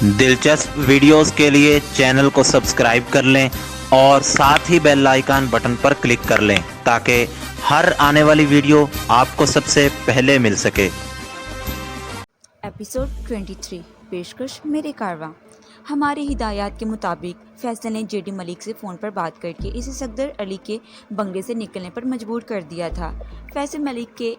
دلچسپ ویڈیوز کے لیے چینل کو سبسکرائب کر لیں اور ساتھ ہی بیل آئیکن بٹن پر کلک کر لیں تاکہ ہر آنے والی ویڈیو آپ کو سب سے پہلے مل سکے۔ ایپیسوڈ 23 پیشکش میرے کارواں۔ ہماری ہدایات کے مطابق فیصل نے جے ڈی ملک سے فون پر بات کر کے اسے صفدر علی کے بنگلے سے نکلنے پر مجبور کر دیا تھا۔ فیصل ملک کے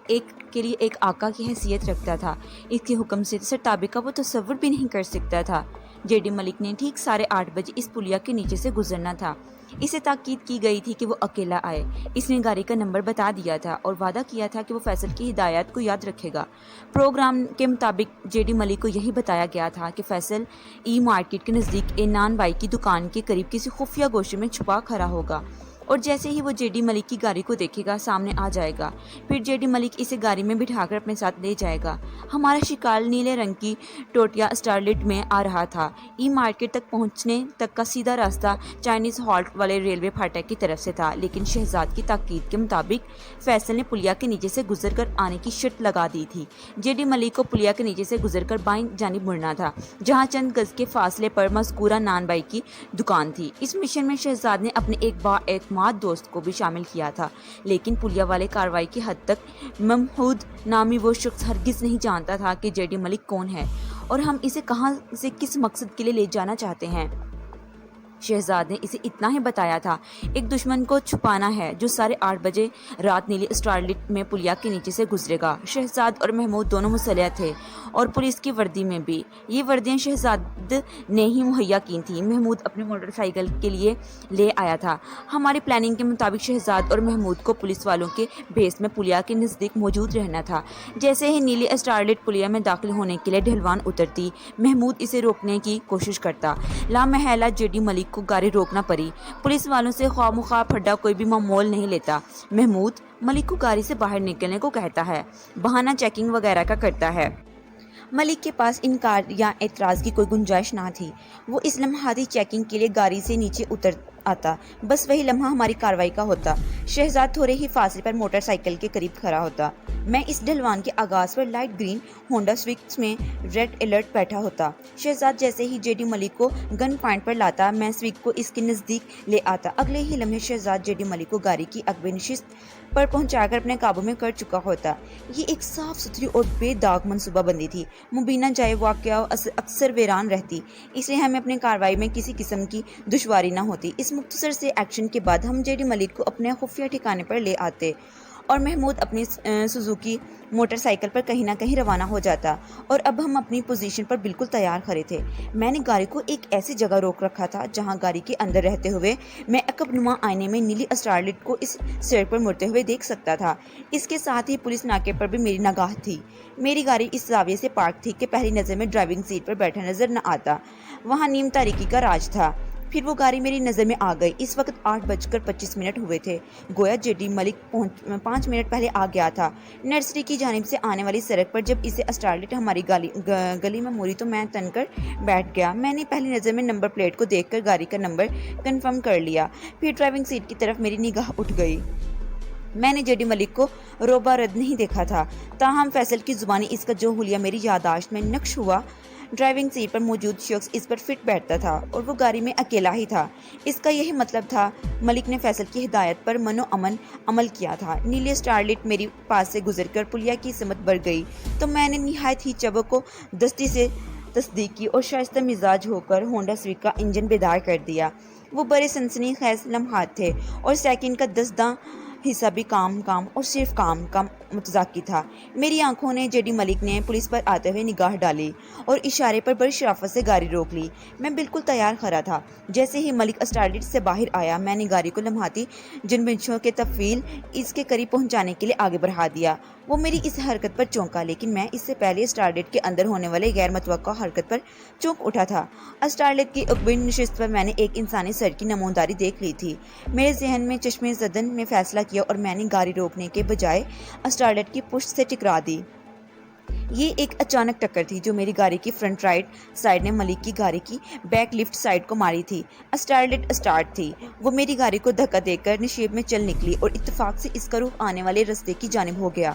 لیے ایک آقا کی حیثیت رکھتا تھا۔ اس کے حکم سے سرتابی کا وہ تصور بھی نہیں کر سکتا تھا۔ جے ڈی ملک نے ٹھیک 8:30 بجے اس پلیا کے نیچے سے گزرنا تھا۔ اسے تاکید کی گئی تھی کہ وہ اکیلا آئے۔ اس نے گاڑی کا نمبر بتا دیا تھا اور وعدہ کیا تھا کہ وہ فیصل کی ہدایات کو یاد رکھے گا۔ پروگرام کے مطابق جے ڈی ملک کو یہی بتایا گیا تھا کہ فیصل ای مارکیٹ کے نزدیک نان بائی کی دکان کے قریب کسی خفیہ گوشے میں چھپا کھڑا ہوگا اور جیسے ہی وہ جے ڈی ملک کی گاڑی کو دیکھے گا سامنے آ جائے گا۔ پھر جے ڈی ملک اسے گاڑی میں بٹھا کر اپنے ساتھ لے جائے گا۔ ہمارا شکار نیلے رنگ کی ٹوٹیا اسٹارلٹ میں آ رہا تھا۔ ای مارکیٹ تک پہنچنے تک کا سیدھا راستہ چائنیز ہالٹ والے ریلوے پھاٹک کی طرف سے تھا، لیکن شہزاد کی تاکید کے مطابق فیصل نے پلیا کے نیچے سے گزر کر آنے کی شرط لگا دی تھی۔ جے ڈی ملک کو پلیا کے نیچے سے گزر کر بائیں جانب مڑنا تھا، جہاں چند گز کے فاصلے پر مذکورہ نان بائی کی دکان تھی۔ اس مشن میں شہزاد نے اپنے ایک بااعتماد دوست کو بھی شامل کیا تھا، لیکن پلیا والے کارروائی کی حد تک محمود نامی وہ شخص ہرگز نہیں جانتا تھا کہ جے ڈی ملک کون ہے اور ہم اسے کہاں سے کس مقصد کے لیے لے جانا چاہتے ہیں۔ شہزاد نے اسے اتنا ہی بتایا تھا، ایک دشمن کو چھپانا ہے جو 8:30 بجے رات نیلی اسٹارلٹ میں پلیا کے نیچے سے گزرے گا۔ شہزاد اور محمود دونوں مسلح تھے اور پولیس کی وردی میں بھی۔ یہ وردیاں شہزاد نے ہی مہیا کی تھیں، محمود اپنے موٹر سائیکل کے لیے لے آیا تھا۔ ہماری پلاننگ کے مطابق شہزاد اور محمود کو پولیس والوں کے بھیس میں پلیا کے نزدیک موجود رہنا تھا۔ جیسے ہی نیلی اسٹارلٹ پلیا میں داخل ہونے کے لیے ڈھلوان اترتی، محمود اسے روکنے کی کوشش کرتا۔ لامحالہ جے ڈی ملک کو گاڑی روکنا پڑی۔ پولیس والوں سے خواہ مخواہ پھڈا کوئی بھی مول نہیں لیتا۔ محمود ملک کو گاڑی سے باہر نکلنے کو کہتا ہے، بہانہ چیکنگ وغیرہ کا کرتا ہے۔ ملک کے پاس انکار یا اعتراض کی کوئی گنجائش نہ تھی۔ وہ اس لمحاتی چیکنگ کے لیے گاڑی سے نیچے اتر آتا، بس وہی لمحہ ہماری کارروائی کا ہوتا۔ شہزاد تھوڑے ہی فاصلے پر موٹر سائیکل کے قریب کھڑا ہوتا۔ میں اس ڈھلوان کے آغاز پر لائٹ گرین ہونڈا سوئفٹ میں ریڈ الرٹ بیٹھا ہوتا۔ شہزاد جیسے ہی جے ڈی ملک کو گن پوائنٹ پر لاتا، میں سوئفٹ کو اس کے نزدیک لے آتا۔ اگلے ہی لمحے شہزاد جے ڈی ملک کو گاڑی کی عقب نشست پر پہنچا کر اپنے قابو میں کر چکا ہوتا۔ یہ ایک صاف ستھری اور بے داغ منصوبہ بندی تھی۔ مبینہ جائے واقعہ اکثر ویران رہتی، اس لیے ہمیں اپنے کارروائی میں کسی قسم کی دشواری نہ ہوتی۔ اس مختصر سے ایکشن کے بعد ہم جے ڈی ملک کو اپنے خفیہ ٹھکانے پر لے آتے اور محمود اپنی سوزوکی موٹر سائیکل پر کہیں نہ کہیں روانہ ہو جاتا، اور اب ہم اپنی پوزیشن پر بالکل تیار کھڑے تھے۔ میں نے گاڑی کو ایک ایسی جگہ روک رکھا تھا جہاں گاڑی کے اندر رہتے ہوئے میں عقب نما آئینے میں نیلی اسٹارلٹ کو اس سڑک پر مڑتے ہوئے دیکھ سکتا تھا۔ اس کے ساتھ ہی پولیس ناکے پر بھی میری نگاہ تھی۔ میری گاڑی اس زاویے سے پارک تھی کہ پہلی نظر میں ڈرائیونگ سیٹ پر بیٹھا نظر نہ آتا، وہاں نیم تاریکی کا راج تھا۔ پھر وہ گاڑی میری نظر میں آ گئی۔ اس وقت 8:25 ہوئے تھے، گویا جے ڈی ملک 5 منٹ پہلے آ گیا تھا۔ نرسری کی جانب سے آنے والی سڑک پر جب اسے اسٹارلٹ ہماری گلی میں موڑی تو میں تن کر بیٹھ گیا۔ میں نے پہلی نظر میں نمبر پلیٹ کو دیکھ کر گاڑی کا نمبر کنفرم کر لیا، پھر ڈرائیونگ سیٹ کی طرف میری نگاہ اٹھ گئی۔ میں نے جے ڈی ملک کو روبہ رد نہیں دیکھا تھا، تاہم فیصل کی زبانی اس کا جو حلیہ میری یادداشت میں نقش ہوا، ڈرائیونگ سیٹ پر موجود شخص اس پر فٹ بیٹھتا تھا اور وہ گاڑی میں اکیلا ہی تھا۔ اس کا یہی مطلب تھا ملک نے فیصل کی ہدایت پر من و امن عمل کیا تھا۔ نیلی اسٹارلٹ میری پاس سے گزر کر پلیا کی سمت بڑھ گئی تو میں نے نہایت ہی چبک و دستی سے تصدیق کی اور شائستہ مزاج ہو کر ہونڈا سوئفٹ کا انجن بیدار کر دیا۔ وہ بڑے سنسنی خیز لمحات تھے اور سیکنڈ کا 10 حصہ بھی کام اور صرف کام کا متذاکر تھا۔ میری آنکھوں نے جے ڈی ملک نے پولیس پر آتے ہوئے نگاہ ڈالی اور اشارے پر بڑی شرافت سے گاڑی روک لی۔ میں بالکل تیار کھڑا تھا۔ جیسے ہی ملک اسٹارلٹ سے باہر آیا، میں نے گاڑی کو لمحاتی جنبشوں کے طویل اس کے قریب پہنچانے کے لیے آگے بڑھا دیا۔ وہ میری اس حرکت پر چونکا، لیکن میں اس سے پہلے اسٹارلٹ کے اندر ہونے والے غیر متوقع حرکت پر چونک اٹھا تھا۔ اسٹارلٹ کی عقب نشست پر میں نے ایک انسانی سر کی نموداری دیکھ لی تھی۔ میرے ذہن میں چشمِ زدن نے فیصلہ کیا اور میں نے گاڑی روکنے کے بجائے اسٹارلٹ کی پشت سے ٹکرا دی۔ یہ ایک اچانک ٹکر تھی جو میری گاڑی کی فرنٹ رائٹ سائیڈ نے ملک کی گاڑی کی بیک لیفٹ سائیڈ کو ماری تھی۔ اسٹارلٹ اسٹارٹ تھی، وہ میری گاڑی کو دھکا دے کر نشیب میں چل نکلی اور اتفاق سے اس کا رخ آنے والے رستے کی جانب ہو گیا۔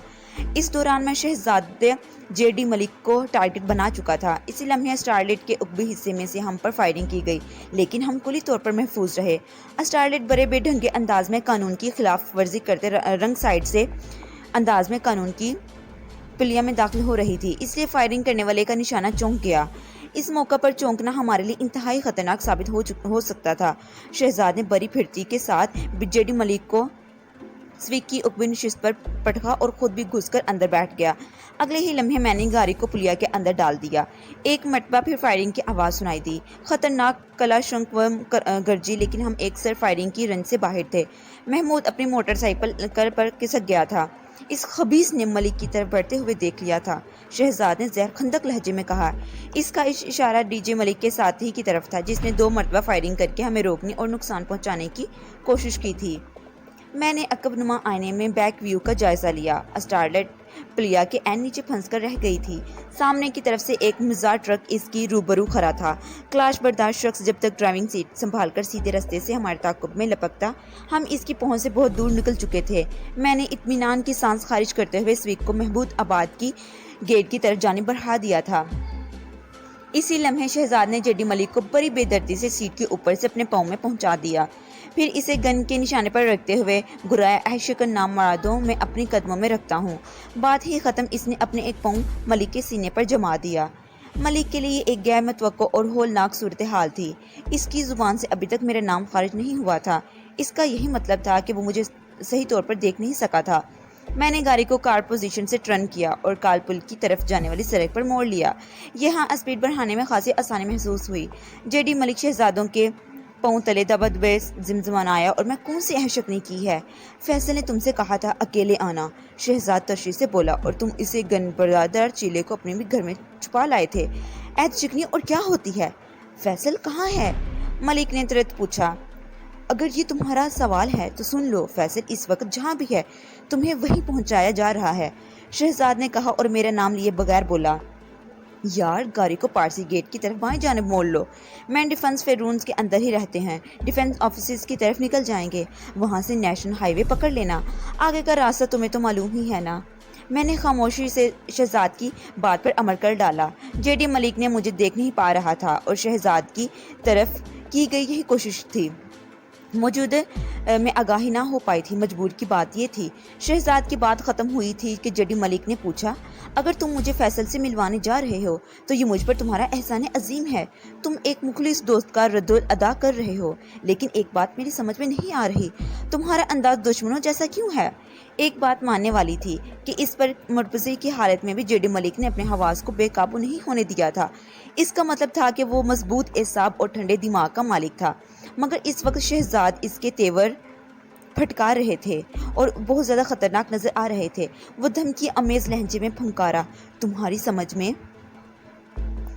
اس دوران میں شہزادے جے ڈی ملک کو ٹارگٹ بنا چکا تھا۔ اسی لمحے اسٹارلیٹ کے عقبی حصے میں سے ہم پر فائرنگ کی گئی، لیکن ہم کلی طور پر محفوظ رہے۔ اسٹارلیٹ بڑے بے ڈھنگے انداز میں قانون کی خلاف ورزی کرتے رنگ سائڈ سے انداز میں قانون کی پلیا میں داخل ہو رہی تھی، اس لیے فائرنگ کرنے والے کا نشانہ چونک گیا۔ اس موقع پر چونکنا ہمارے لیے انتہائی خطرناک ثابت ہو سکتا تھا۔ شہزاد نے بڑی پھرتی کے ساتھ جے ڈی ملک کو سویک کی عقبی نشست پر پٹکا اور خود بھی گھس کر اندر بیٹھ گیا۔ اگلے ہی لمحے میں نے گاڑی کو پلیا کے اندر ڈال دیا۔ ایک مرتبہ پھر فائرنگ کی آواز سنائی دی، خطرناک کلاشنکوو گرجی، لیکن ہم ایک سر فائرنگ کی رنج سے باہر تھے۔ محمود اپنی موٹر سائیکل پر کھسک گیا تھا۔ اس خبیث نے ملک کی طرف بڑھتے ہوئے دیکھ لیا تھا، شہزاد نے زہر خندق لہجے میں کہا۔ اس کا اشارہ ڈی جے ملک کے ساتھی کی طرف تھا، جس نے 2 مرتبہ فائرنگ کر کے ہمیں روکنے اور نقصان پہنچانے کی کوشش کی تھی۔ میں نے عقب نما آئینے میں بیک ویو کا جائزہ لیا۔ اسٹارلیٹ پلیا کے عین نیچے پھنس کر رہ گئی تھی۔ سامنے کی طرف سے ایک مزاح ٹرک اس کی روبرو کھڑا تھا۔ کلاش بردار شخص جب تک ڈرائیونگ سیٹ سنبھال کر سیدھے راستے سے ہمارے تعاقب میں لپکتا، ہم اس کی پہنچ سے بہت دور نکل چکے تھے۔ میں نے اطمینان کی سانس خارج کرتے ہوئے سویک کو محمود آباد کی گیٹ کی طرف جانب بڑھا دیا تھا۔ اسی لمحے شہزاد نے جے ڈی ملک کو بڑی بے دردی سے سیٹ کے اوپر سے اپنے پاؤں میں پہنچا دیا، پھر اسے گن کے نشانے پر رکھتے ہوئے گرایا، اے شکر نام مرادوں میں اپنی قدموں میں رکھتا ہوں۔ بات ہی ختم، اس نے اپنے ایک پاؤں ملک کے سینے پر جما دیا۔ ملک کے لیے ایک غیر متوقع اور ہولناک صورتحال تھی۔ اس کی زبان سے ابھی تک میرا نام خارج نہیں ہوا تھا۔ اس کا یہی مطلب تھا کہ وہ مجھے صحیح طور پر دیکھ نہیں سکا تھا۔ میں نے گاڑی کو کار پوزیشن سے ٹرن کیا اور کال پل کی طرف جانے والی سڑک پر موڑ لیا۔ یہاں اسپیڈ بڑھانے میں خاصی آسانی محسوس ہوئی۔ جے ڈی ملک شہزادوں کے پاؤں تلے دبا دبے زمزمایا، اور میں کون سی احشک نے کی ہے؟ فیصل نے تم سے کہا تھا اکیلے آنا، شہزاد تشریح سے بولا، اور تم اسے گن بردار چیلے کو اپنے بھی گھر میں چھپا لائے تھے۔ عہد شکنی اور کیا ہوتی ہے؟ فیصل کہاں ہے؟ ملک نے ترت پوچھا۔ اگر یہ تمہارا سوال ہے تو سن لو، فیصل اس وقت جہاں بھی ہے تمہیں وہیں پہنچایا جا رہا ہے، شہزاد نے کہا اور میرا نام لیے بغیر بولا۔ یار، گاڑی کو پارسی گیٹ کی طرف بائیں جانب موڑ لو۔ مین ڈیفنس فیرونز کے اندر ہی رہتے ہیں، ڈیفنس آفیسز کی طرف نکل جائیں گے، وہاں سے نیشنل ہائی وے پکڑ لینا، آگے کا راستہ تمہیں تو معلوم ہی ہے نا۔ میں نے خاموشی سے شہزاد کی بات پر عمل کر ڈالا۔ جے ڈی ملک نے مجھے دیکھ نہیں پا رہا تھا اور شہزاد کی طرف کی گئی یہی کوشش تھی۔ موجود میں آگاہی نہ ہو پائی تھی۔ مجبور کی بات یہ تھی، شہزاد کی بات ختم ہوئی تھی کہ جے ڈی ملک نے پوچھا، اگر تم مجھے فیصل سے ملوانے جا رہے ہو تو یہ مجھ پر تمہارا احسان عظیم ہے، تم ایک مخلص دوست کا رد ادا کر رہے ہو، لیکن ایک بات میری سمجھ میں نہیں آ رہی، تمہارا انداز دشمنوں جیسا کیوں ہے؟ ایک بات ماننے والی تھی کہ اس پر مرتضی کی حالت میں بھی جے ڈی ملک نے اپنے حواس کو بے قابو نہیں ہونے دیا تھا۔ اس کا مطلب تھا کہ وہ مضبوط اعصاب اور ٹھنڈے دماغ کا مالک تھا، مگر اس وقت شہزاد اس کے تیور پھٹکار رہے تھے اور بہت زیادہ خطرناک نظر آ رہے تھے۔ وہ دھمکی امیز لہجے میں پھنکارا، تمہاری سمجھ میں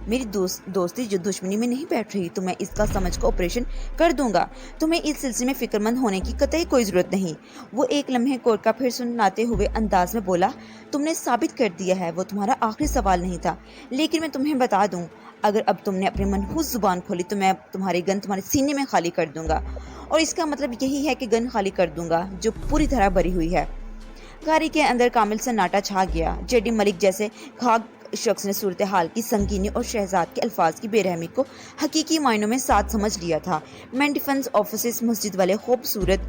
میری دوستی جو دشمنی میں نہیں بیٹھ رہی، تو میں اس کا سمجھ کو آپریشن کر دوں گا، تمہیں اس سلسلے میں فکر مند ہونے کی قطعی کوئی ضرورت نہیں۔ وہ ایک لمحے کور کا پھر سناتے ہوئے انداز میں بولا، تم نے ثابت کر دیا ہے وہ تمہارا آخری سوال نہیں تھا، لیکن میں تمہیں بتا دوں، اگر اب تم نے اپنی منحوس زبان کھولی تو میں تمہاری گن تمہارے سینے میں خالی کر دوں گا، اور اس کا مطلب یہی ہے کہ گن خالی کر دوں گا جو پوری طرح بھری ہوئی ہے۔ گاڑی کے اندر کامل سناٹا چھا گیا۔ جے ڈی ملک جیسے خاک شخص نے صورتحال کی سنگینی اور شہزاد کے الفاظ کی بے رحمی کو حقیقی معنوں میں ساتھ سمجھ لیا تھا۔ مین ڈیفنس آفیسز مسجد والے خوبصورت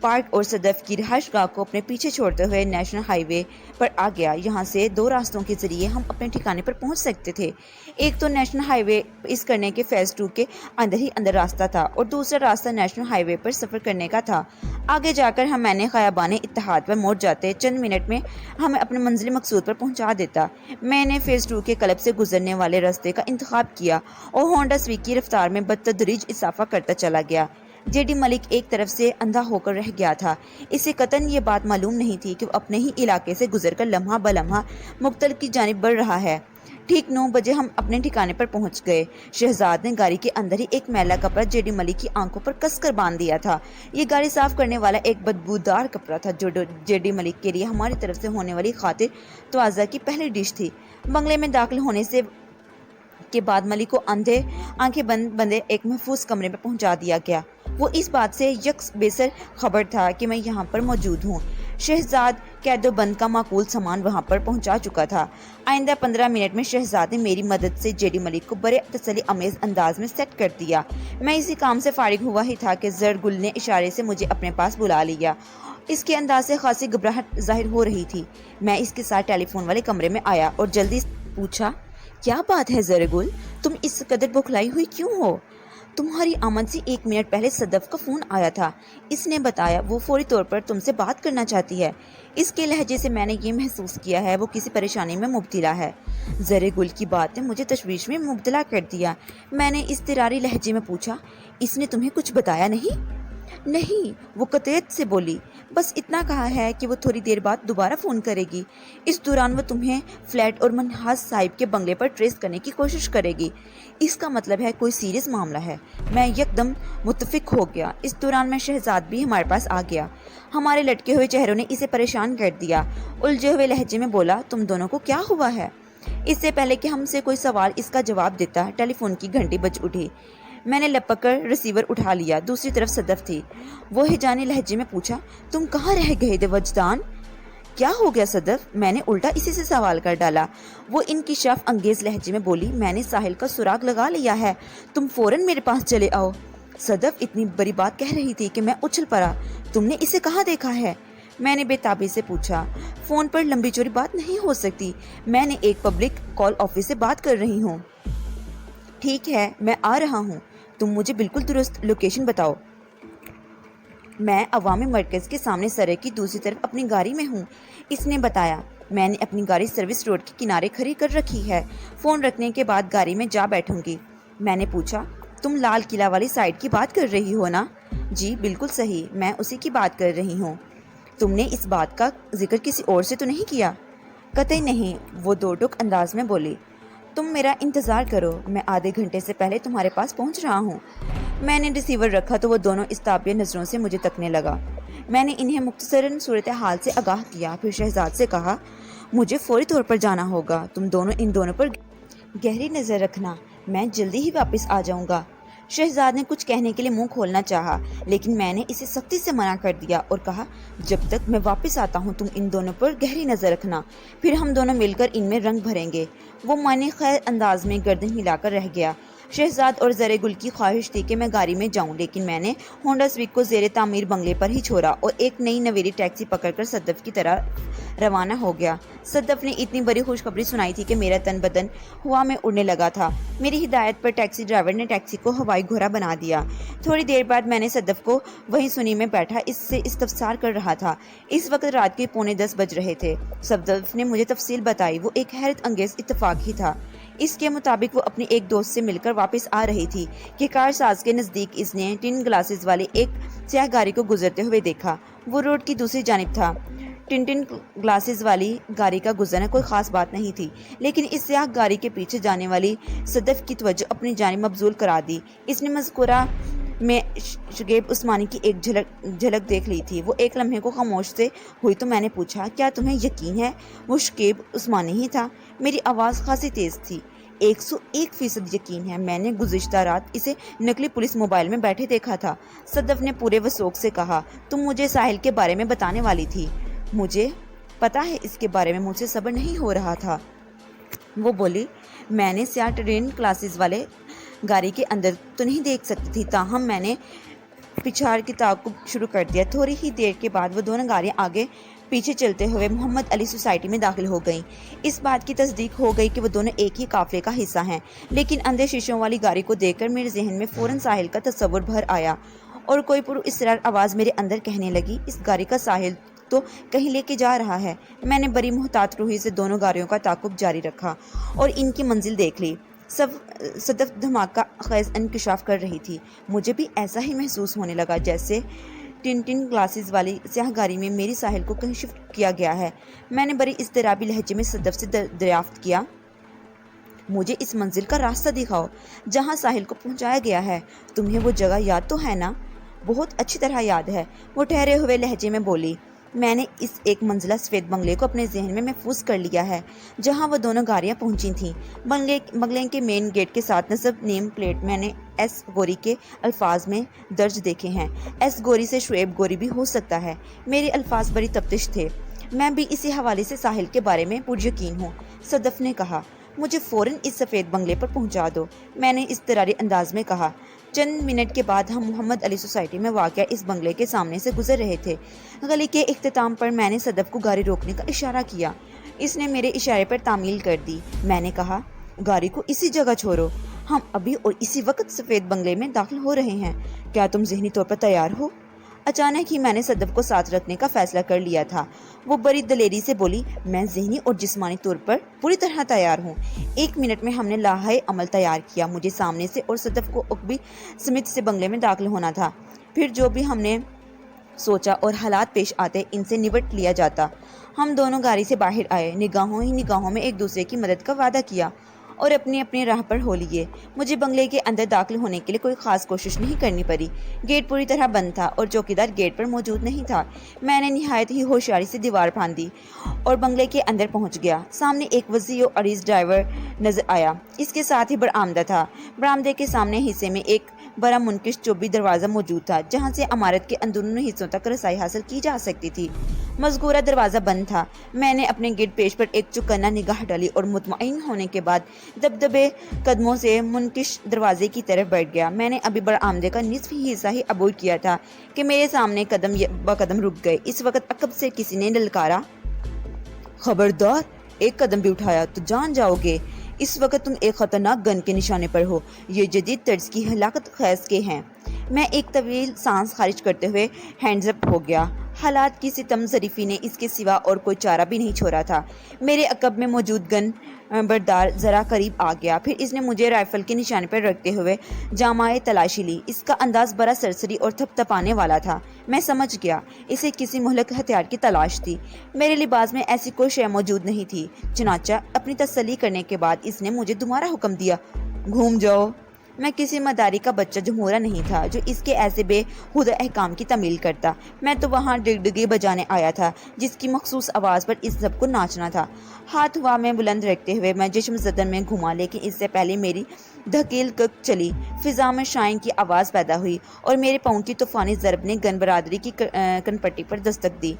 پارک اور صدف کی رہائش گاہ کو اپنے پیچھے چھوڑتے ہوئے نیشنل ہائی وے پر آ گیا۔ یہاں سے 2 راستوں کے ذریعے ہم اپنے ٹھکانے پر پہنچ سکتے تھے۔ ایک تو نیشنل ہائی وے اس کرنے کے فیز 2 کے اندر ہی اندر راستہ تھا، اور دوسرا راستہ نیشنل ہائی وے پر سفر کرنے کا تھا۔ آگے جا کر ہم میں نے خیابان اتحاد پر موڑ جاتے چند منٹ میں ہمیں اپنے منزل مقصود پر پہنچا دیتا۔ میں نے فیز 2 کے کلب سے گزرنے والے راستے کا انتخاب کیا اور ہونڈا سویک کی رفتار میں بتدریج اضافہ کرتا چلا گیا۔ جے ڈی ملک ایک طرف سے اندھا ہو کر رہ گیا تھا۔ اسے قطعاً یہ بات معلوم نہیں تھی کہ وہ اپنے ہی علاقے سے گزر کر لمحہ بلمحہ مقتل کی جانب بڑھ رہا ہے۔ ٹھیک 9 بجے ہم اپنے ٹھکانے پر پہنچ گئے۔ شہزاد نے گاڑی کے اندر ہی ایک میلا کپڑا جے ڈی ملک کی آنکھوں پر کس کر باندھ دیا تھا۔ یہ گاڑی صاف کرنے والا ایک بدبودار کپڑا تھا جو جے ڈی ملک کے لیے ہماری طرف سے ہونے والی خاطر تواضع کی پہلی ڈش تھی۔ بنگلے میں داخل ہونے کے بعد ملک کو آنکھیں بندے ایک محفوظ کمرے میں پہنچا دیا گیا۔ وہ اس بات سے یکس بے سر خبر تھا کہ میں یہاں پر موجود ہوں۔ شہزاد قید و بند کا معقول سامان وہاں پر پہنچا چکا تھا۔ آئندہ 15 منٹ میں شہزاد نے میری مدد سے جے ڈی ملک کو بڑے تسلی امیز انداز میں سیٹ کر دیا۔ میں اسی کام سے فارغ ہوا ہی تھا کہ زرگل نے اشارے سے مجھے اپنے پاس بلا لیا۔ اس کے انداز سے خاصی گھبراہٹ ظاہر ہو رہی تھی۔ میں اس کے ساتھ ٹیلی فون والے کمرے میں آیا اور جلدی سے پوچھا، کیا بات ہے زرگل، تم اس قدر بکھلائی ہوئی کیوں ہو؟ تمہاری آمد سے 1 منٹ پہلے صدف کا فون آیا تھا۔ اس نے بتایا وہ فوری طور پر تم سے بات کرنا چاہتی ہے۔ اس کے لہجے سے میں نے یہ محسوس کیا ہے وہ کسی پریشانی میں مبتلا ہے۔ زرگل کی بات نے مجھے تشویش میں مبتلا کر دیا۔ میں نے اضطراری لہجے میں پوچھا، اس نے تمہیں کچھ بتایا نہیں؟ نہیں، وہ قطعیت سے بولی، بس اتنا کہا ہے کہ وہ تھوڑی دیر بعد دوبارہ فون کرے گی۔ اس دوران وہ تمہیں فلیٹ اور منہاس صاحب کے بنگلے پر ٹریس کرنے کی کوشش کرے گی۔ اس کا مطلب ہے کوئی سیریس معاملہ ہے۔ میں یکدم متفق ہو گیا۔ اس دوران میں شہزاد بھی ہمارے پاس آ گیا۔ ہمارے لٹکے ہوئے چہروں نے اسے پریشان کر دیا۔ الجھے ہوئے لہجے میں بولا، تم دونوں کو کیا ہوا ہے؟ اس سے پہلے کہ ہم سے کوئی سوال اس کا جواب دیتا، ٹیلی فون کی گھنٹی بج اٹھی۔ میں نے لپک کر ریسیور اٹھا لیا۔ دوسری طرف صدف تھی۔ وہ ہجانی لہجے میں پوچھا، تم کہاں رہ گئے تھے وجدان؟ کیا ہو گیا صدف؟ میں نے الٹا اسی سے سوال کر ڈالا۔ وہ انکشاف انگیز لہجے میں بولی، میں نے ساحل کا سراغ لگا لیا ہے، تم فوراً میرے پاس چلے آؤ۔ صدف اتنی بڑی بات کہہ رہی تھی کہ میں اچھل پڑا۔ تم نے اسے کہاں دیکھا ہے؟ میں نے بے تابی سے پوچھا۔ فون پر لمبی چوڑی بات نہیں ہو سکتی، میں نے ایک پبلک کال آفس سے بات کر رہی ہوں۔ ٹھیک ہے، میں آ رہا ہوں، تم مجھے بالکل درست لوکیشن بتاؤ۔ میں عوامی مرکز کے سامنے سڑک کی دوسری طرف اپنی گاڑی میں ہوں، اس نے بتایا۔ میں نے اپنی گاڑی سروس روڈ کے کنارے کھڑی کر رکھی ہے، فون رکھنے کے بعد گاڑی میں جا بیٹھوں گی۔ میں نے پوچھا، تم لال قلعہ والی سائٹ کی بات کر رہی ہو نا؟ جی بالکل صحیح، میں اسی کی بات کر رہی ہوں۔ تم نے اس بات کا ذکر کسی اور سے تو نہیں کیا؟ قطعی نہیں، وہ دو ٹوک انداز میں بولی۔ تم میرا انتظار کرو، میں آدھے گھنٹے سے پہلے تمہارے پاس پہنچ رہا ہوں۔ میں نے ریسیور رکھا تو وہ دونوں استابیہ نظروں سے مجھے تکنے لگا۔ میں نے انہیں مختصراً صورتحال سے آگاہ کیا، پھر شہزاد سے کہا، مجھے فوری طور پر جانا ہوگا، تم دونوں ان دونوں پر گہری نظر رکھنا، میں جلدی ہی واپس آ جاؤں گا۔ شہزاد نے کچھ کہنے کے لیے منہ کھولنا چاہا، لیکن میں نے اسے سختی سے منع کر دیا اور کہا، جب تک میں واپس آتا ہوں تم ان دونوں پر گہری نظر رکھنا، پھر ہم دونوں مل کر ان میں رنگ بھریں گے۔ وہ معنی خیر انداز میں گردن ہلا کر رہ گیا۔ شہزاد اور زرگل کی خواہش تھی کہ میں گاڑی میں جاؤں، لیکن میں نے ہونڈا سویگ کو زیر تعمیر بنگلے پر ہی چھوڑا اور ایک نئی نویری ٹیکسی پکڑ کر صدف کی طرح روانہ ہو گیا۔ صدف نے اتنی بڑی خوشخبری سنائی تھی کہ میرا تن بدن ہوا میں اڑنے لگا تھا۔ میری ہدایت پر ٹیکسی ڈرائیور نے ٹیکسی کو ہوائی گھوڑا بنا دیا۔ تھوڑی دیر بعد میں نے صدف کو وہیں سنی میں بیٹھا اس سے استفسار کر رہا تھا۔ اس وقت رات کے 9:45 بج رہے تھے۔ صدف نے مجھے تفصیل بتائی، وہ ایک حیرت انگیز اتفاق ہی تھا۔ اس کے مطابق وہ اپنی ایک دوست سے مل کر واپس آ رہی تھی کہ کار ساز کے نزدیک اس نے ٹن گلاسز والی ایک سیاہ گاڑی کو گزرتے ہوئے دیکھا۔ وہ روڈ کی دوسری جانب تھا۔ ٹن گلاسز والی گاڑی کا گزرنا کوئی خاص بات نہیں تھی، لیکن اس سیاہ گاڑی کے پیچھے جانے والی صدف کی توجہ اپنی جانب مبذول کرا دی۔ اس نے مذکورہ میں شکیب عثمانی کی ایک جھلک دیکھ لی تھی۔ وہ ایک لمحے کو خاموش سے ہوئی تو میں نے پوچھا، کیا تمہیں یقین ہے وہ شکیب عثمانی ہی تھا؟ میری آواز خاصی تیز تھی۔ 101% یقین ہے، میں نے گزشتہ رات اسے نقلی پولیس موبائل میں بیٹھے دیکھا تھا۔ صدف نے پورے وثوق سے کہا، تم مجھے ساحل کے بارے میں بتانے والی تھی۔ مجھے پتا ہے اس کے بارے میں مجھ سے صبر نہیں ہو رہا تھا، وہ بولی۔ میں نے سیاہ ٹرین کلاسز والے گاڑی کے اندر تو نہیں دیکھ سکتی تھی، تاہم میں نے پچھاڑ کے تعاقب شروع کر دیا۔ تھوڑی ہی دیر کے بعد وہ دونوں گاڑیاں آگے پیچھے چلتے ہوئے محمد علی سوسائٹی میں داخل ہو گئیں۔ اس بات کی تصدیق ہو گئی کہ وہ دونوں ایک ہی قافلے کا حصہ ہیں، لیکن اندھے شیشوں والی گاڑی کو دیکھ کر میرے ذہن میں فوراً ساحل کا تصور بھر آیا اور کوئی پراسرار آواز میرے اندر کہنے لگی، اس گاڑی کا ساحل تو کہیں لے کے جا رہا ہے۔ میں نے بڑی محتاط روحی سے دونوں گاڑیوں کا تعاقب جاری رکھا اور ان کی منزل دیکھ لی۔ صدف دھماکہ خیز انکشاف کر رہی تھی۔ مجھے بھی ایسا ہی محسوس ہونے لگا جیسے ٹن گلاسز والی سیاہ گاڑی میں میری ساحل کو کہیں شفٹ کیا گیا ہے۔ میں نے بڑی اضطرابی لہجے میں صدف سے دریافت کیا، مجھے اس منزل کا راستہ دکھاؤ جہاں ساحل کو پہنچایا گیا ہے۔ تمہیں وہ جگہ یاد تو ہے نا؟ بہت اچھی طرح یاد ہے، وہ ٹھہرے ہوئے لہجے میں بولی۔ میں نے اس ایک منزلہ سفید بنگلے کو اپنے ذہن میں محفوظ کر لیا ہے جہاں وہ دونوں گاڑیاں پہنچی تھیں۔ بنگلے کے مین گیٹ کے ساتھ نصب نیم پلیٹ میں نے ایس گوری کے الفاظ میں درج دیکھے ہیں۔ ایس گوری سے شعیب گوری بھی ہو سکتا ہے۔ میرے الفاظ بڑی تفتش تھے۔ میں بھی اسی حوالے سے ساحل کے بارے میں پریقین ہوں۔ صدف نے کہا، مجھے فوراً اس سفید بنگلے پر پہنچا دو، میں نے اضطراری انداز میں کہا۔ چند منٹ کے بعد ہم محمد علی سوسائٹی میں واقع اس بنگلے کے سامنے سے گزر رہے تھے۔ گلی کے اختتام پر میں نے صدف کو گاڑی روکنے کا اشارہ کیا۔ اس نے میرے اشارے پر تعمیل کر دی۔ میں نے کہا، گاڑی کو اسی جگہ چھوڑو، ہم ابھی اور اسی وقت سفید بنگلے میں داخل ہو رہے ہیں، کیا تم ذہنی طور پر تیار ہو؟ اچانک ہی میں نے صدف کو ساتھ رکھنے کا فیصلہ کر لیا تھا۔ وہ بڑی دلیری سے بولی، میں ذہنی اور جسمانی طور پر پوری طرح تیار ہوں۔ 1 منٹ میں ہم نے لاہے عمل تیار کیا۔ مجھے سامنے سے اور صدف کو عقبی سمت سے بنگلے میں داخل ہونا تھا۔ پھر جو بھی ہم نے سوچا اور حالات پیش آتے ان سے نبٹ لیا جاتا۔ ہم دونوں گاڑی سے باہر آئے، نگاہوں ہی نگاہوں میں ایک دوسرے کی مدد کا وعدہ کیا اور اپنی اپنی راہ پر ہو لیے۔ مجھے بنگلے کے اندر داخل ہونے کے لیے کوئی خاص کوشش نہیں کرنی پڑی۔ گیٹ پوری طرح بند تھا اور چوکیدار گیٹ پر موجود نہیں تھا۔ میں نے نہایت ہی ہوشیاری سے دیوار پھاندی اور بنگلے کے اندر پہنچ گیا۔ سامنے ایک وسیع و عریض ڈرائیور نظر آیا، اس کے ساتھ ہی برآمدہ تھا۔ برآمدے کے سامنے حصے میں ایک بڑا منکش چوبی دروازہ موجود تھا، جہاں سے عمارت کے اندرونی حصوں تک رسائی حاصل کی جا سکتی تھی۔ مذکورہ دروازہ بند تھا۔ میں نے اپنے گرد پیش پر ایک چوکنا نگاہ ڈالی اور مطمئن ہونے کے بعد دبدبے قدموں سے منکش دروازے کی طرف بڑھ گیا۔ میں نے ابھی برآمدے کا نصف حصہ ہی عبور کیا تھا کہ میرے سامنے قدم بقدم رک گئے۔ اس وقت عقب سے کسی نے للکارا، خبردار! ایک قدم بھی اٹھایا تو جان جاؤ گے۔ اس وقت تم ایک خطرناک گن کے نشانے پر ہو، یہ جدید طرز کی ہلاکت خیز کے ہیں۔ میں ایک طویل سانس خارج کرتے ہوئے ہینڈز اپ ہو گیا۔ حالات کی ستم ظریفی نے اس کے سوا اور کوئی چارہ بھی نہیں چھوڑا تھا۔ میرے عقب میں موجود گن بردار ذرا قریب آ گیا، پھر اس نے مجھے رائفل کے نشانے پر رکھتے ہوئے جامہ تلاشی لی۔ اس کا انداز بڑا سرسری اور تھپ تھپانے والا تھا۔ میں سمجھ گیا اسے کسی مہلک ہتھیار کی تلاش تھی۔ میرے لباس میں ایسی کوئی شے موجود نہیں تھی۔ چنانچہ اپنی تسلی کرنے کے بعد اس نے مجھے دوبارہ حکم دیا، گھوم جاؤ۔ میں کسی مداری کا بچہ جمہورہ نہیں تھا جو اس کے ایسے بے ہودہ احکام کی تعمیل کرتا۔ میں تو وہاں ڈگڈگی بجانے آیا تھا جس کی مخصوص آواز پر اس سب کو ناچنا تھا۔ ہاتھ ہوا میں بلند رکھتے ہوئے میں جشم زدن میں گھوما، لیکن اس سے پہلے میری دھکیل کک چلی، فضا میں شائن کی آواز پیدا ہوئی اور میرے پاؤں کی طوفانی ضرب نے گن برادری کی کنپٹی پر دستک دی۔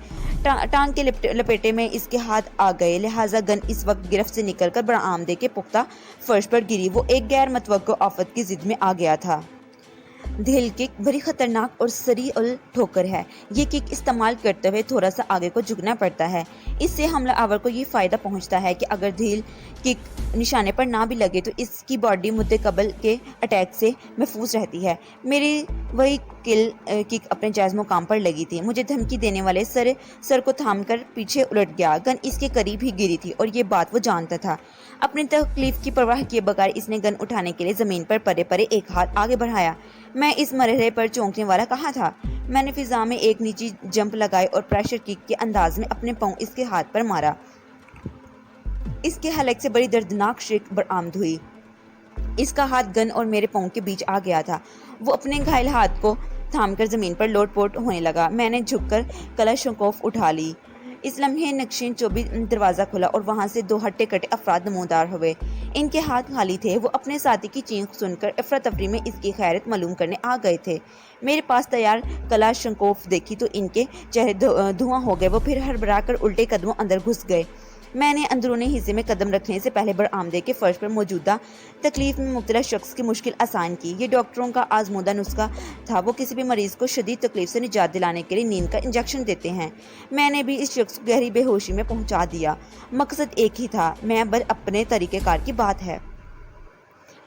ٹانگ کے لپیٹے میں اس کے ہاتھ آ گئے، لہٰذا گن اس وقت گرفت سے نکل کر برآمدے کے پختہ فرش پر گری۔ وہ ایک غیر متوقع آفت کی ضد میں آ گیا تھا۔ دھیل کک بڑی خطرناک اور سریع ٹھوکر ہے۔ یہ کک استعمال کرتے ہوئے تھوڑا سا آگے کو جھکنا پڑتا ہے۔ اس سے حملہ آور کو یہ فائدہ پہنچتا ہے کہ اگر دھیل کک نشانے پر نہ بھی لگے تو اس کی باڈی مدقبل کے اٹیک سے محفوظ رہتی ہے۔ میری وہی کل کک اپنے جائز مقام پر لگی تھی۔ مجھے دھمکی دینے والے سر کو تھام کر پیچھے الٹ گیا۔ گن اس کے قریب ہی گری تھی اور یہ بات وہ جانتا تھا۔ اپنی تکلیف کی پرواہ کیے بغیر اس نے گن اٹھانے کے لیے زمین پر پرے پرے ایک ہاتھ آگے بڑھایا۔ میں اس مرحلے پر چونکنے والا کہاں تھا؟ میں نے فضا میں ایک نیچی جمپ لگائی اور پریشر کک کے انداز میں اپنے پاؤں اس کے ہاتھ پر مارا۔ اس کے حلق سے بڑی دردناک شرک برآمد ہوئی۔ اس کا ہاتھ گن اور میرے پاؤں کے بیچ آ گیا تھا۔ وہ اپنے گھائل ہاتھ کو تھام کر زمین پر لوٹ پوٹ ہونے لگا۔ میں نے جھک کر کلاشنکوف اٹھا لی۔ اس لمحے نقشین چوبی دروازہ کھلا اور وہاں سے 2 ہٹے کٹے افراد نمودار ہوئے۔ ان کے ہاتھ خالی تھے۔ وہ اپنے ساتھی کی چیخ سن کر افراتفری میں اس کی خیریت معلوم کرنے آ گئے تھے۔ میرے پاس تیار کلاشنکوف دیکھی تو ان کے چہرے دھواں ہو گئے۔ وہ پھر ہڑبڑا کر الٹے قدموں اندر گھس گئے۔ میں نے اندرونی حصے میں قدم رکھنے سے پہلے برآمدے کے فرش پر موجودہ تکلیف میں مبتلا شخص کی مشکل آسان کی۔ یہ ڈاکٹروں کا آزمودہ نسخہ تھا۔ وہ کسی بھی مریض کو شدید تکلیف سے نجات دلانے کے لیے نیند کا انجیکشن دیتے ہیں۔ میں نے بھی اس شخص کو گہری بے ہوشی میں پہنچا دیا۔ مقصد ایک ہی تھا، میں بس اپنے طریقہ کار کی بات ہے۔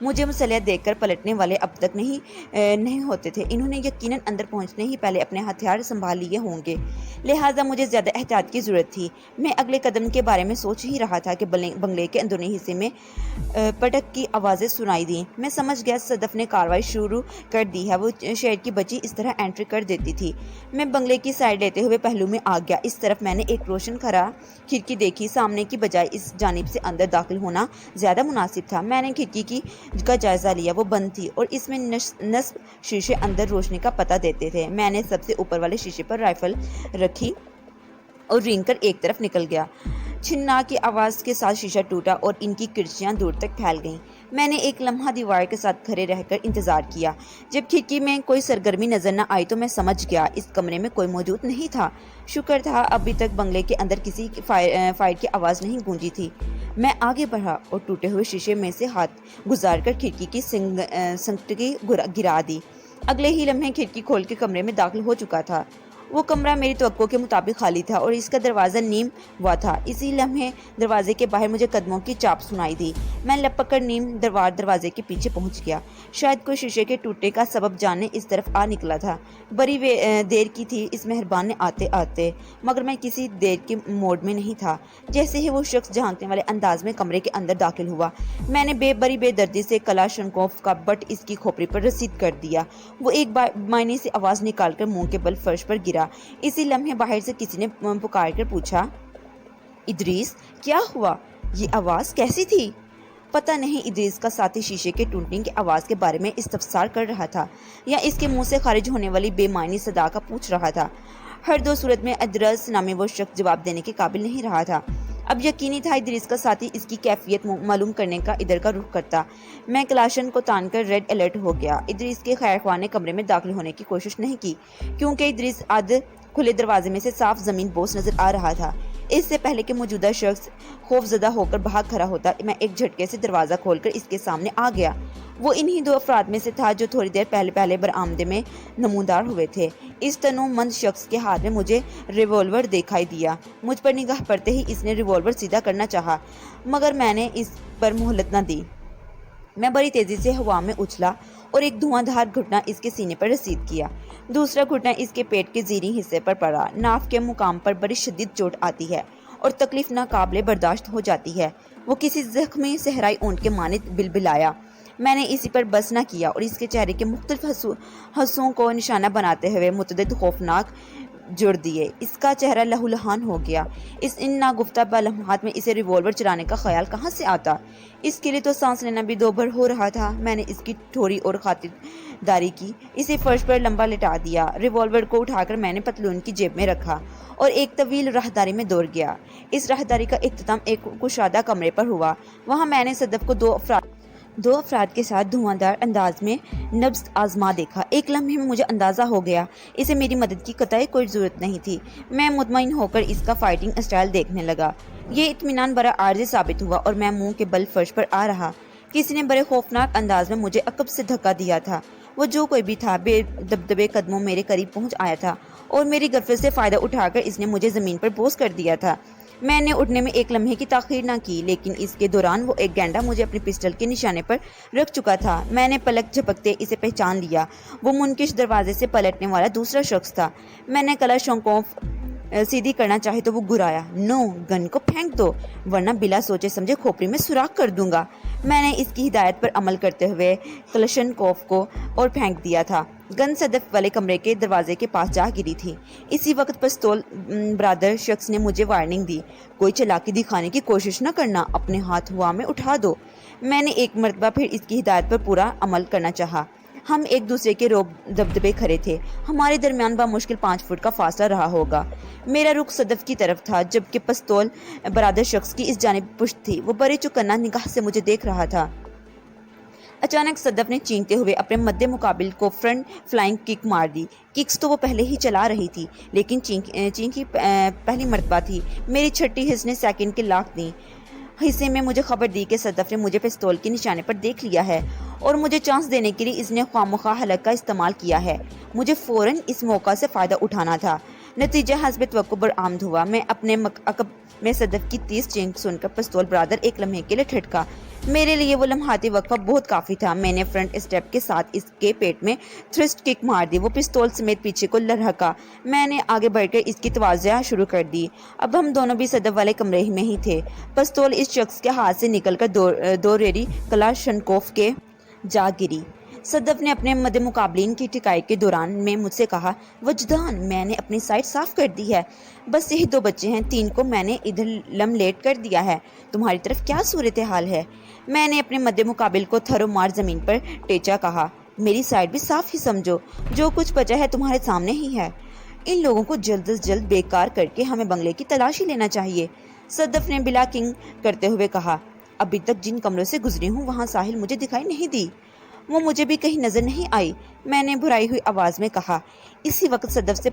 مجھے مسلح دیکھ کر پلٹنے والے اب تک نہیں ہوتے تھے۔ انہوں نے یقیناً اندر پہنچنے ہی پہلے اپنے ہتھیار سنبھال لیے ہوں گے، لہٰذا مجھے زیادہ احتیاط کی ضرورت تھی۔ میں اگلے قدم کے بارے میں سوچ ہی رہا تھا کہ بنگلے کے اندرونی حصے میں پٹک کی آوازیں سنائی دیں۔ میں سمجھ گیا صدف نے کارروائی شروع کر دی ہے۔ وہ شہر کی بچی اس طرح انٹری کر دیتی تھی۔ میں بنگلے کی سائڈ لیتے ہوئے پہلو میں آ گیا۔ اس طرف میں نے ایک روشن کھڑکی دیکھی۔ سامنے کی بجائے اس جانب سے اندر داخل ہونا زیادہ مناسب تھا۔ میں نے کھڑکی کا جائزہ لیا، وہ بند تھی اور اس میں نصب شیشے اندر روشنی کا پتہ دیتے تھے۔ میں نے سب سے اوپر والے شیشے پر رائفل رکھی اور رینگ کر ایک طرف نکل گیا۔ چھننا کی آواز کے ساتھ شیشہ ٹوٹا اور ان کی کرچیاں دور تک پھیل گئیں۔ میں نے ایک لمحہ دیوار کے ساتھ کھڑے رہ کر انتظار کیا۔ جب کھڑکی میں کوئی سرگرمی نظر نہ آئی تو میں سمجھ گیا اس کمرے میں کوئی موجود نہیں تھا۔ شکر تھا ابھی تک بنگلے کے اندر کسی فائر کی آواز نہیں گونجی تھی۔ میں آگے بڑھا اور ٹوٹے ہوئے شیشے میں سے ہاتھ گزار کر کھڑکی کی سنگی گرا دی۔ اگلے ہی لمحے کھڑکی کھول کے کمرے میں داخل ہو چکا تھا۔ وہ کمرہ میری توقع کے مطابق خالی تھا اور اس کا دروازہ نیم ہوا تھا۔ اسی لمحے دروازے کے باہر مجھے قدموں کی چاپ سنائی دی۔ میں لپک کر نیم دروازے کے پیچھے پہنچ گیا۔ شاید کوئی شیشے کے ٹوٹنے کا سبب جاننے اس طرف آ نکلا تھا۔ بڑی دیر کی تھی اس مہربان نے آتے مگر میں کسی دیر کے موڈ میں نہیں تھا۔ جیسے ہی وہ شخص جھانکنے والے انداز میں کمرے کے اندر داخل ہوا، میں نے بے دردی سے کلاشنکوف کا بٹ اس کی کھوپڑی پر رسید کر دیا۔ وہ ایک معنی سے آواز نکال کر منہ کے بل فرش پر گرا۔ اسی لمحے باہر سے کسی نے پکار کر پوچھا، ادریس کیا ہوا؟ یہ آواز کیسی تھی؟ پتہ نہیں ادریس کا ساتھی شیشے کے ٹوٹنے کی آواز کے بارے میں استفسار کر رہا تھا یا اس کے منہ سے خارج ہونے والی بے معنی صدا کا پوچھ رہا تھا۔ ہر دو صورت میں ادریس نامی وہ شخص جواب دینے کے قابل نہیں رہا تھا۔ اب یقینی تھا ادریس کا ساتھی اس کی کیفیت معلوم کرنے کا ادھر کا رخ کرتا۔ میں کلاشن کو تان کر ریڈ الرٹ ہو گیا۔ ادریس کے خیر خواہ نے کمرے میں داخل ہونے کی کوشش نہیں کی کیونکہ ادریس کھلے دروازے میں سے صاف زمین بوس نظر آ رہا تھا۔ اس سے پہلے کہ موجودہ شخص خوف زدہ ہو کر بھاگ کھڑا ہوتا، میں ایک جھٹکے سے دروازہ کھول کر اس کے سامنے آ گیا۔ وہ انہی دو افراد میں سے تھا جو تھوڑی دیر پہلے برآمدے میں نمودار ہوئے تھے۔ اس تنوع مند شخص کے ہاتھ میں مجھے ریوالور دکھائی دیا۔ مجھ پر نگاہ پڑتے ہی اس نے ریوالور سیدھا کرنا چاہا مگر میں نے اس پر مہلت نہ دی۔ میں بڑی تیزی سے ہوا میں اچھلا اور ایک دھواں دھار گھٹنا اس کے سینے پر رسید کیا۔ دوسرا گھٹنا اس کے پیٹ کے زیریں حصے پر پڑا۔ ناف کے مقام پر بڑی شدید چوٹ آتی ہے اور تکلیف ناقابل برداشت ہو جاتی ہے۔ وہ کسی زخمی صحرائی اونٹ کے مانند بلبلایا۔ میں نے اسی پر بس نہ کیا اور اس کے چہرے کے مختلف حصوں کو نشانہ بناتے ہوئے متعدد خوفناک جڑ دیے۔ اس کا چہرہ لہولہان ہو گیا۔ ان ناگفتہ لمحات میں اسے ریوالور چلانے کا خیال کہاں سے آتا؟ اس کے لیے تو سانس لینا بھی دوبھر ہو رہا تھا۔ میں نے اس کی ٹھوڑی اور خاطرداری کی، اسے فرش پر لمبا لٹا دیا۔ ریوالور کو اٹھا کر میں نے پتلون کی جیب میں رکھا اور ایک طویل راہداری میں دوڑ گیا۔ اس راہداری کا اختتام ایک کشادہ کمرے پر ہوا۔ وہاں میں نے صدف کو دو افراد کے ساتھ دھواں دار انداز میں نبض آزما دیکھا۔ ایک لمحے میں مجھے اندازہ ہو گیا اسے میری مدد کی قطعی کوئی ضرورت نہیں تھی۔ میں مطمئن ہو کر اس کا فائٹنگ اسٹائل دیکھنے لگا۔ یہ اطمینان بڑا عارضی ثابت ہوا اور میں منہ کے بل فرش پر آ رہا۔ کسی نے بڑے خوفناک انداز میں مجھے عقب سے دھکا دیا تھا۔ وہ جو کوئی بھی تھا بے دبدبے قدموں میرے قریب پہنچ آیا تھا اور میری غفلت سے فائدہ اٹھا کر اس نے مجھے زمین پر بوس کر دیا تھا۔ میں نے اٹھنے میں ایک لمحے کی تاخیر نہ کی لیکن اس کے دوران وہ ایک گینڈا مجھے اپنی پسٹل کے نشانے پر رکھ چکا تھا۔ میں نے پلک جھپکتے اسے پہچان لیا۔ وہ منکش دروازے سے پلٹنے والا دوسرا شخص تھا۔ میں نے کلاشنکوف سیدھی کرنا چاہے تو وہ گرایا، نو، گن کو پھینک دو ورنہ بلا سوچے سمجھے کھوپڑی میں سوراخ کر دوں گا۔ میں نے اس کی ہدایت پر عمل کرتے ہوئے کلاشنکوف کو اور پھینک دیا تھا۔ گن صدف والے کمرے کے دروازے کے پاس جا گری تھی۔ اسی وقت پستول برادر شخص نے مجھے وارننگ دی، کوئی چالاکی دکھانے کی کوشش نہ کرنا، اپنے ہاتھ ہوا میں اٹھا دو۔ میں نے ایک مرتبہ پھر اس کی ہدایت پر پورا عمل کرنا چاہا۔ ہم ایک دوسرے کے روب دبدبے کھڑے تھے۔ ہمارے درمیان بمشکل 5 فٹ کا فاصلہ رہا ہوگا۔ میرا رخ صدف کی طرف تھا جبکہ پستول برادر شخص کی اس جانب پشت تھی۔ وہ بڑے چوکنا نگاہ سے مجھے دیکھ رہا تھا۔ اچانک صدف نے چینکتے ہوئے اپنے مد مقابل کو فرنٹ فلائنگ کک مار دی۔ ککس تو وہ پہلے ہی چلا رہی تھی لیکن چینکی پہلی مرتبہ تھی۔ میری چھٹی حص نے سیکنڈ کے لاکھ دی حصے میں مجھے خبر دی کہ صدف نے مجھے پستول کے نشانے پر دیکھ لیا ہے اور مجھے چانس دینے کے لیے اس نے خوامخواہ حلق کا استعمال کیا ہے۔ مجھے فوراً اس موقع سے فائدہ اٹھانا تھا۔ نتیجہ حسب توقع برآمد ہوا۔ میں اپنے عقب میں صدف کی تیز چینک سن کر پستول برادر ایک لمحے کے لیے ٹھٹکا۔ میرے لیے وہ لمحاتی وقفہ بہت کافی تھا۔ میں نے فرنٹ اسٹیپ کے ساتھ اس کے پیٹ میں تھرسٹ کک مار دی۔ وہ پستول سمیت پیچھے کو لڑھکا۔ میں نے آگے بڑھ کر اس کی توازیہ شروع کر دی۔ اب ہم دونوں بھی صدف والے کمرے میں ہی تھے۔ پستول اس شخص کے ہاتھ سے نکل کر دو ریری کلاشنکوف کے جا گری۔ صدف نے اپنے مد مقابلین کی ٹکائی کے دوران میں مجھ سے کہا، وجدان، میں نے اپنی سائٹ صاف کر دی ہے، بس یہی 2 بچے ہیں، 3 کو میں نے ادھر لملیٹ کر دیا ہے، تمہاری طرف کیا صورتحال ہے؟ میں نے اپنے مد مقابل کو تھرو مار زمین پر ٹیچا کہا، میری سائٹ بھی صاف ہی سمجھو، جو کچھ بچا ہے تمہارے سامنے ہی ہے، ان لوگوں کو جلد از جلد بیکار کر کے ہمیں بنگلے کی تلاشی لینا چاہیے۔ صدف نے بلا کنگ کرتے ہوئے کہا، ابھی تک جن کمروں سے گزری ہوں وہاں ساحل مجھے دکھائی نہیں دی۔ وہ مجھے بھی کہیں نظر نہیں آئی، میں نے بھرائی ہوئی آواز میں کہا۔ اسی وقت صدف سے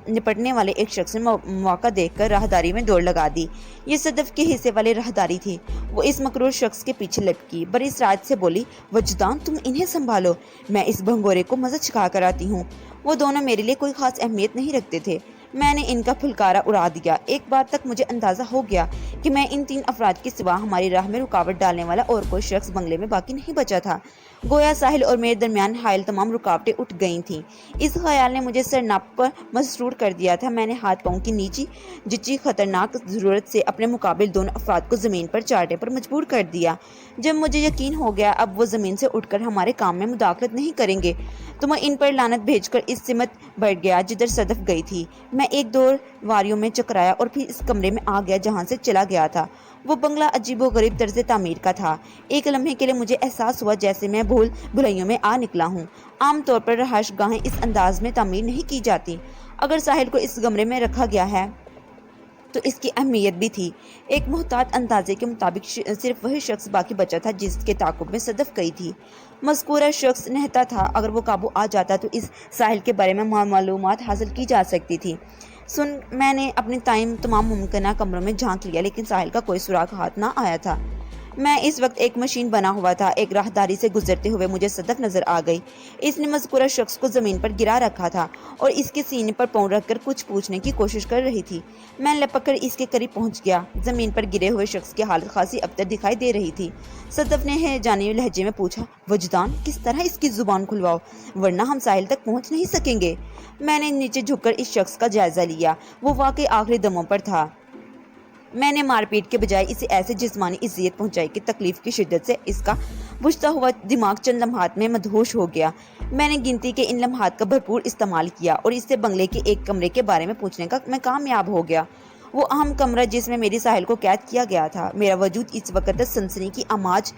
نپٹنے والے ایک شخص نے موقع دیکھ کر راہداری میں دوڑ لگا دی۔ یہ صدف کے حصے والے راہداری تھی۔ وہ اس مکرور شخص کے پیچھے لپکی، بڑی سرعت سے بولی، وجدان تم انہیں سنبھالو، میں اس بھنگورے کو مزہ چکھا کر آتی ہوں۔ وہ دونوں میرے لیے کوئی خاص اہمیت نہیں رکھتے تھے، میں نے ان کا پھلکارا اڑا دیا۔ ایک بات تک مجھے اندازہ ہو گیا کہ میں ان 3 افراد کے سوا ہماری راہ میں رکاوٹ ڈالنے والا اور کوئی شخص بنگلے میں باقی نہیں بچا تھا۔ گویا ساحل اور میرے درمیان حائل تمام رکاوٹیں اٹھ گئی تھیں۔ اس خیال نے مجھے سرناپ پر مسرور کر دیا تھا۔ میں نے ہاتھ پاؤں کی نیچی جچی خطرناک ضرورت سے اپنے مقابل دونوں افراد کو زمین پر چاٹنے پر مجبور کر دیا۔ جب مجھے یقین ہو گیا اب وہ زمین سے اٹھ کر ہمارے کام میں مداخلت نہیں کریں گے تو میں ان پر لعنت بھیج کر اس سمت بڑھ گیا جدھر صدف گئی تھی۔ میں 1-2 واریوں میں چکرایا اور پھر اس کمرے میں آ گیا جہاں سے چلا گیا تھا۔ وہ بنگلہ عجیب و غریب طرز تعمیر کا تھا۔ ایک لمحے کے لیے مجھے احساس ہوا جیسے میں بھول بھلائیوں میں آ نکلا ہوں۔ عام طور پر رہائش گاہیں اس انداز میں تعمیر نہیں کی جاتی۔ اگر ساحل کو اس کمرے میں رکھا گیا ہے تو اس کی اہمیت بھی تھی۔ ایک محتاط اندازے کے مطابق صرف وہی شخص باقی بچا تھا جس کے تعاقب میں صدف گئی تھی۔ مذکورہ شخص نہتا تھا۔ اگر وہ قابو آ جاتا تو اس ساحل کے بارے میں معلومات حاصل کی جا سکتی تھی۔ میں نے اپنے تمام ممکنہ کمروں میں جھانک لیا لیکن ساحل کا کوئی سراغ ہاتھ نہ آیا تھا۔ میں اس وقت ایک مشین بنا ہوا تھا۔ ایک راہداری سے گزرتے ہوئے مجھے صدف نظر آ گئی۔ اس نے مذکورہ شخص کو زمین پر گرا رکھا تھا اور اس کے سینے پر پاؤں رکھ کر کچھ پوچھنے کی کوشش کر رہی تھی۔ میں لپک کر اس کے قریب پہنچ گیا۔ زمین پر گرے ہوئے شخص کی حالت خاصی ابتر دکھائی دے رہی تھی۔ صدف نے ہیجانی لہجے میں پوچھا، وجدان کس طرح اس کی زبان کھلواؤ ورنہ ہم ساحل تک پہنچ نہیں سکیں گے۔ میں نے نیچے جھک کر اس شخص کا جائزہ لیا۔ وہ واقعی آخری دموں پر تھا۔ میں نے مار پیٹ کے بجائے اسے ایسے جسمانی اذیت پہنچائی کہ تکلیف کی شدت سے اس کا بجھتا ہوا دماغ چند لمحات میں مدہوش ہو گیا۔ میں نے گنتی کے ان لمحات کا بھرپور استعمال کیا اور اس سے بنگلے کے ایک کمرے کے بارے میں پوچھنے کا میں کامیاب ہو گیا۔ وہ اہم کمرہ جس میں میری ساحل کو قید کیا گیا تھا۔ میرا وجود اس وقت سنسنی کی آماج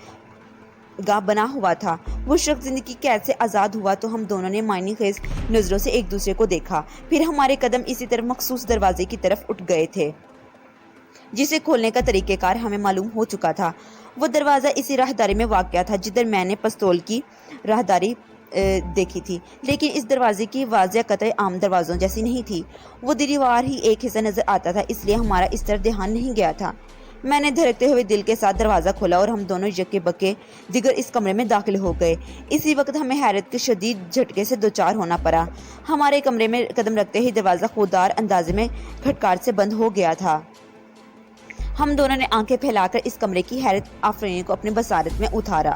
گاہ بنا ہوا تھا۔ وہ شخص زندگی قید سے آزاد ہوا تو ہم دونوں نے معنی خیز نظروں سے ایک دوسرے کو دیکھا، پھر ہمارے قدم اسی طرف مخصوص دروازے کی طرف اٹھ گئے تھے جسے کھولنے کا طریقہ کار ہمیں معلوم ہو چکا تھا۔ وہ دروازہ اسی راہداری میں واقع تھا جدھر میں نے پستول کی راہداری دیکھی تھی، لیکن اس دروازے کی واضح قطع عام دروازوں جیسی نہیں تھی۔ وہ دیوار ہی ایک حصہ نظر آتا تھا، اس لیے ہمارا اس طرف دھیان نہیں گیا تھا۔ میں نے دھڑکتے ہوئے دل کے ساتھ دروازہ کھولا اور ہم دونوں یکے بکے دیگر اس کمرے میں داخل ہو گئے۔ اسی وقت ہمیں حیرت کے شدید جھٹکے سے دوچار ہونا پڑا۔ ہمارے کمرے میں قدم رکھتے ہی دروازہ خوددار اندازے میں کھٹکھٹ سے بند ہو گیا تھا۔ ہم دونوں نے آنکھیں پھیلا کر اس کمرے کی حیرت آفرینی کو اپنی بصارت میں اتارا۔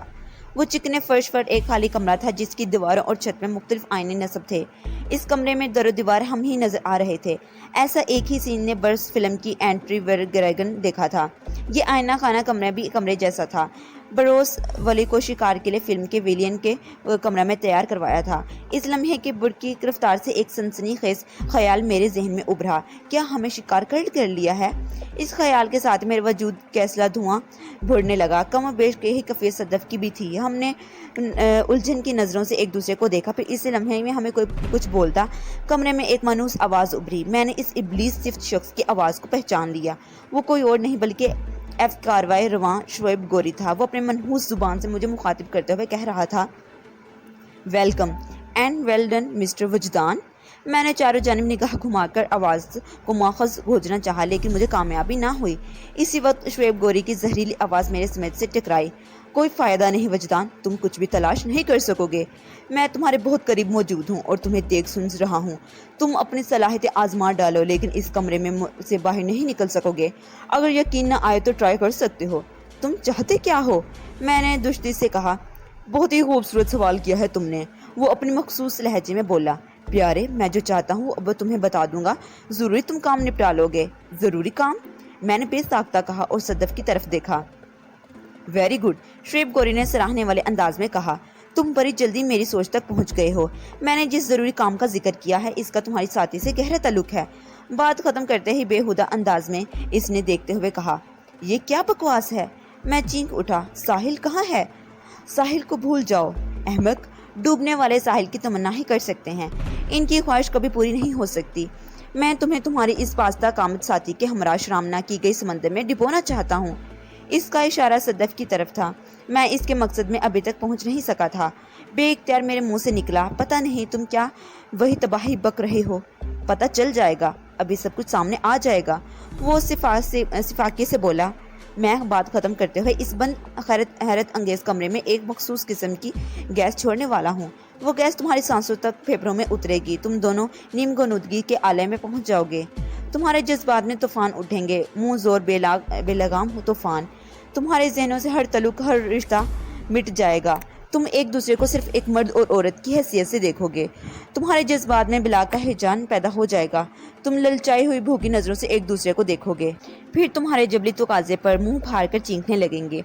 وہ چکنے فرش پر ایک خالی کمرہ تھا جس کی دیواروں اور چھت میں مختلف آئینے نصب تھے۔ اس کمرے میں در و دیوار ہم ہی نظر آ رہے تھے۔ ایسا ایک ہی سین نے برس فلم کی اینٹری ورگن دیکھا تھا۔ یہ آئینہ خانہ کمرہ بھی کمرے جیسا تھا۔ بروس ولی کو شکار کے لیے فلم کے ویلین کے کمرہ میں تیار کروایا تھا۔ اس لمحے کے برق کی رفتار سے ایک سنسنی خیز خیال میرے ذہن میں ابھرا، کیا ہمیں شکار کر لیا ہے؟ اس خیال کے ساتھ میرے وجود کیسلا دھواں بھرنے لگا۔ کم و بیش کے ہی کیفیت صدف کی بھی تھی۔ ہم نے الجھن کی نظروں سے ایک دوسرے کو دیکھا، پھر اس لمحے میں ہمیں کوئی کچھ بولتا کمرے میں ایک مانوس آواز ابھری۔ میں نے اس ابلیس صفت شخص کی آواز کو پہچان لیا۔ وہ کوئی اور نہیں بلکہ کاروائے رواں شعیب گوری تھا۔ وہ اپنے منحوس زبان سے مجھے مخاطب کرتے ہوئے کہہ رہا تھا، welcome and well done mister Wajdan. میں نے چاروں جانب نگاہ گھما کر آواز کو ماخذ گھوجنا چاہا لیکن مجھے کامیابی نہ ہوئی۔ اسی وقت شعیب گوری کی زہریلی آواز میرے سمیت سے ٹکرائی، کوئی فائدہ نہیں وجدان، تم کچھ بھی تلاش نہیں کر سکو گے۔ میں تمہارے بہت قریب موجود ہوں اور تمہیں دیکھ سن رہا ہوں۔ تم اپنی صلاحیتیں آزما ڈالو لیکن اس کمرے میں سے باہر نہیں نکل سکو گے۔ اگر یقین نہ آئے تو ٹرائی کر سکتے ہو۔ تم چاہتے کیا ہو؟ میں نے دشتی سے کہا۔ بہت ہی خوبصورت سوال کیا ہے تم نے، وہ اپنی مخصوص لہجے میں بولا۔ پیارے، میں جو چاہتا ہوں اب تمہیں بتا دوں گا، ضروری تم کام نپٹا لو گے۔ ضروری کام؟ میں نے بے ساختہ کہا اور صدف کی طرف دیکھا۔ ویری گڈ، شعیب گوری نے سراہنے والے انداز میں کہا، تم بڑی جلدی میری سوچ تک پہنچ گئے ہو۔ میں نے جس ضروری کام کا ذکر کیا ہے اس کا تمہاری ساتھی سے گہرا تعلق ہے۔ بات ختم کرتے ہی بے ہودہ انداز میں اس نے دیکھتے ہوئے کہا، یہ کیا بکواس ہے؟ میں چینک اٹھا، ساحل کہاں ہے؟ ساحل کو بھول جاؤ احمق، ڈوبنے والے ساحل کی تمنا ہی کر سکتے ہیں، ان کی خواہش کبھی پوری نہیں ہو سکتی۔ میں تمہیں تمہاری اس پاستہ کامت ساتھی کے ہمراہ شرامنا کی گئی سمندر میں ڈبونا چاہتا ہوں۔ اس کا اشارہ صدف کی طرف تھا۔ میں اس کے مقصد میں ابھی تک پہنچ نہیں سکا تھا۔ بے اختیار میرے منہ سے نکلا، پتہ نہیں تم کیا وہی تباہی بک رہے ہو؟ پتہ چل جائے گا، ابھی سب کچھ سامنے آ جائے گا، وہ سفاکے سے بولا۔ میں بات ختم کرتے ہوئے اس بند حیرت انگیز کمرے میں ایک مخصوص قسم کی گیس چھوڑنے والا ہوں۔ وہ گیس تمہاری سانسوں تک پھیپھڑوں میں اترے گی، تم دونوں نیم غنودگی کے عالم میں پہنچ جاؤ گے۔ تمہارے جذبات میں طوفان اٹھیں گے، منہ زور بے لگام طوفان۔ تمہارے ذہنوں سے ہر تعلق، ہر رشتہ مٹ جائے گا۔ تم ایک دوسرے کو صرف ایک مرد اور عورت کی حیثیت سے دیکھو گے۔ تمہارے جذبات میں بلا کا ہیجان پیدا ہو جائے گا۔ تم للچائی ہوئی بھوکی نظروں سے ایک دوسرے کو دیکھو گے۔ پھر تمہارے جبلی تقاضے پر منہ پھاڑ کر چینکنے لگیں گے۔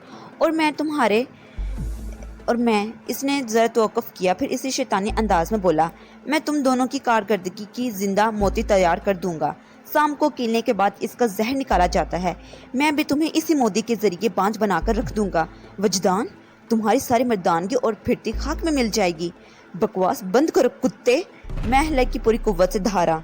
اور میں اس نے ذرا توقف کیا، پھر اسی شیطانی انداز میں بولا، میں تم دونوں کی کارکردگی کی زندہ موتی تیار کر دوں گا۔ سام کو کیلنے کے بعد اس کا زہر نکالا جاتا ہے، میں بھی تمہیں اسی موتی کے ذریعے بانجھ بنا کر رکھ دوں گا۔ وجدان، تمہاری ساری مردانگی اور پھرتی خاک میں مل جائے گی۔ بکواس بند کرو کتے، میں حلق کی پوری قوت سے دھارا۔